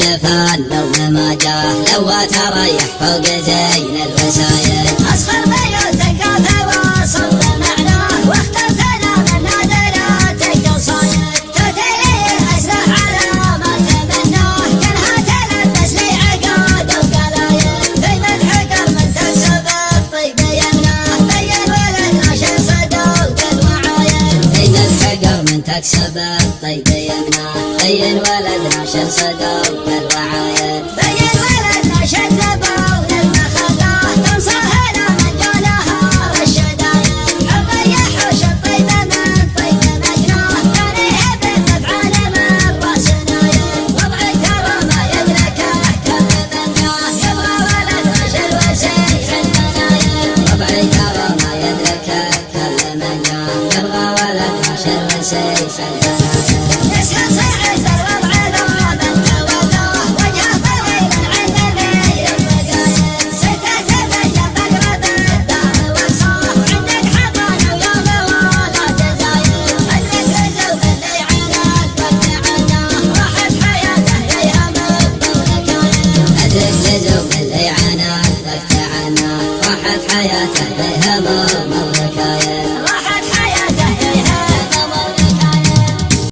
الفن لو ما جاه لو تريح فوق زين الوسايد. أصغر بيوتك وصل بمعناه واخترتنا من نادرات القصايد. تتلي الأسرح على ما تمناه كلها تلبس لي عقاد وقلايد. في مدحك من تكسب الطيب يمناه بين ولدنا شر صدوق الوعايد. في مدحك من تكسب الطيب يمناه بين ولدنا شر صدوق الوعايد. بين ولدنا شر بول المخلاه تنصهنا من جولها الشدايد. حب يحوش الطيب من طيب مجناه كان يهب النفعال من راس نايد. وضعي ترى ما يدركه كم مناه يبغى ولدنا شر وسيف المنايد. وضعي ترى ما يدركه كل من جاه يبغى ولدنا شر وسيف المنايد. يسهل صعد الوضع ذا من تولاه وجهه طويل عند ذي البقايد. ستة تبين بقرب الدار واقصاه عندك حضانة ويوم ولا تزايد. الذكر زوج اللي عناد والتعناه راحت حياته فيها مقبول كايد. أدرك لزوم اللي عاناه واستعناه راحت حياته بها مضمض كايد.